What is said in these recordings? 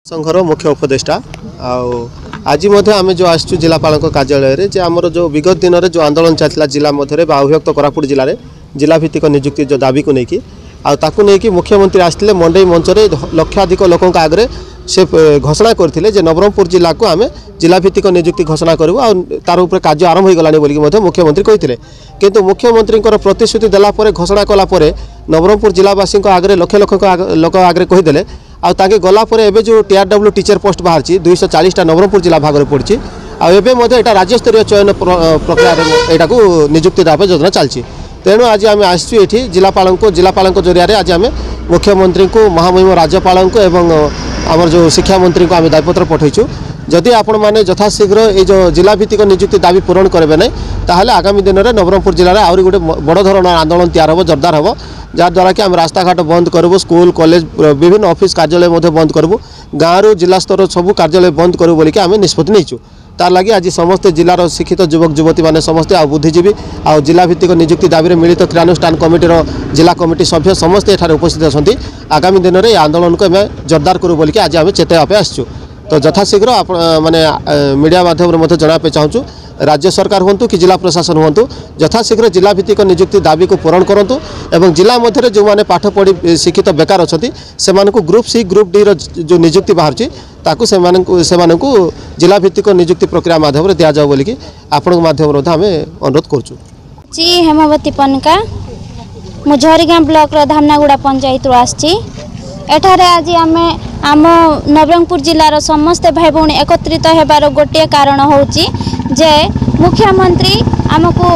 संघर मुख्य उपदेष्टा आज आम जो आसु जिलापाल कार्यालय जे आमर जो विगत दिन में जो आंदोलन चलता जिला मध्य अभिव्यक्त कोरापुट जिले में जिलाभित्तिक नियुक्ति जो दाबी को लेकिन आकि मुख्यमंत्री आसते मंडई मंच लक्षाधिक लोकों आगे से घोषणा करते नवरंगपुर जिला को आम जिलाभित्तिक नियुक्ति घोषणा करूँ तार उपर कार्य आरंभ हो गला मुख्यमंत्री कहते किंतु मुख्यमंत्री प्रतिश्रुति देलापर घोषणा कलापर नवरंगपुर जिलावासी आगे लक्ष लक्ष लोक आगे कहीदे आगे गलापर एवं जो TRW टीचर पोस्ट बाहर 240टा नवरंगपुर जिला भाग में पड़ी आटा राज्यस्तरीय चयन प्रक्रिया यहाँ को नियुक्ति देवा योजना चलती तेणु आज आम आसु ये जिलापाल जरिया आज आम मुख्यमंत्री को महामहिम राज्यपाल एवं आमर जो शिक्षा मंत्री को आम दायपत्र पठेचु जदि आपण मैंने यथाशीघ्र ये जो जिलाभित्तिक नियुक्ति दाबी पूरण करेंगे ना ताहले आगामी दिन में नवरंगपुर जिले में आहरी गोटे बड़ धरण आंदोलन तैयार हो जोरदार हम जहाँद्वारा कि आम रास्ताघाट बंद करूँ स्कूल कॉलेज विभिन्न ऑफिस कार्यालय बंद करूँ गाँव जिला स्तर सबू कार्यालय बंद करूँ बोलिक आम निष्पत्ति नहीं तार लगी आज समस्त जिलार शिक्षित युवक युवती मैंने समस्ते आ बुद्धिजीवी आ जिलाभित्तिक नियुक्ति दाबी में मिलित क्रियानुष्ठान कमिटीर जिला कमिटी सभ्य समस्ते एठारे उपस्थित अच्छा आगामी दिन में आंदोलन को आम जोरदार करूँ बोलिक आज आम चेताइबा आसचु तो यथाशीघ्र माने मीडिया माध्यम जनापे चाहूँ राज्य सरकार हूँ कि जिला प्रशासन हूँ यथाशीघ्र जिलाभित्तिक नियुक्ति दाबी को पूरण करूँ एवं जिला मध्य जो मैंने पाठ पढ़ी शिक्षित बेकार अच्छा से ग्रुप सी ग्रुप डी जो नियुक्ति बाहर से जिलाभित्तिक नियुक्ति प्रक्रिया माध्यम दि जाऊ बोलिकी आपण माध्यम आम अनुरोध करुँ। हेमावती पनका मु झरीगाँ ब्लॉक धामनागुड़ा पंचायत आसी एठारे आज आम आम नवरंगपुर जिलार समस्त भाई भौणी एकत्रित होबार गोटे कारण होची जे मुख्यमंत्री आमको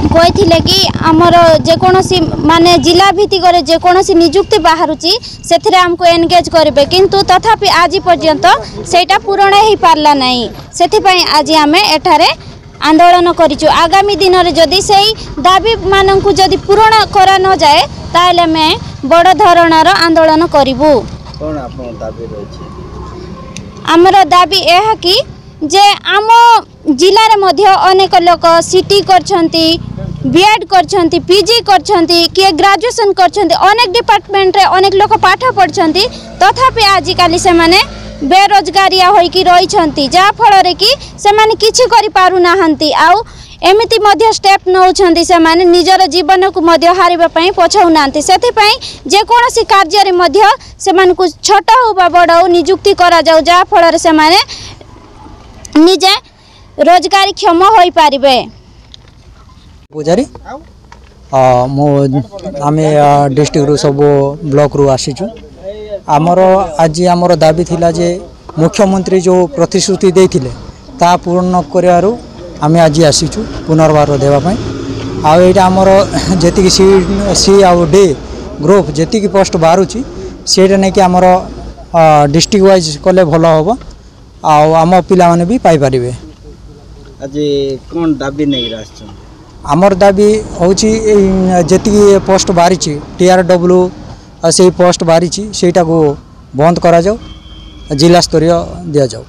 कहते कि आमर जेकोसी माने जिला भित्तिक जेकोसी नियुक्ति बाहरुची से आमको एनगेज करेंगे किंतु तथापि आज पर्यंत सेटा पूरण हो पारला नहीं से आज आम एठारे आंदोलन करिचु आगामी दिन में जदि से दाबी मानू जदि पूरण करा न जाए ताहले मैं बड़ धरणर आंदोलन करिबु। आमर दाबी यह कि जे आम जिले में अनेक लोक सीटी करछंती बीएड करछंती पीजी करछंती किए ग्रेजुएशन करछंती अनेक डिपार्टमेंट रे अनेक लोक पाठ पढ़छंती तथापि आजिकाली से माने बेरोजगारिया होइकी रहिछंती जा फल कि से माने किछि करि पारु नाहंती आउ एमिति मध्य स्टेप नौछंती से माने निजर जीवन को मध्य हारिबा पई पछौ नांती सेथि पई जे कोनोसी कार्य रे मध्य से माने को छोट हो बा बड़ हो नियुक्ति करा जाउ जा फल रे से माने निजे रोजगारी क्षम होई पारिबे। पूजारी आमे डिस्ट्रिक्ट रु सब ब्लॉक रु आसीचु आमर आज आमर दाबी थिला जे मुख्यमंत्री जो प्रतिश्रुति देथिले ता पूर्ण करिवारु आमे आज आसीचु पुनर्वार देवाई आईटा आमर जी सी आउ डी ग्रुप जी पोस्ट बाहरुची सेटा नहीं कि आमर डिस्ट्रिक्ट वाइज कले भल हम आम पिला माने भी पाई परिबे। आज कौन दाबी नहीं राष्ट्र आमर दाबी होची जी पोस्ट बाहरी TRW से पोस्ट बाहरी सेटा को बंद करा जाओ जिला स्तरीय दिया जाओ।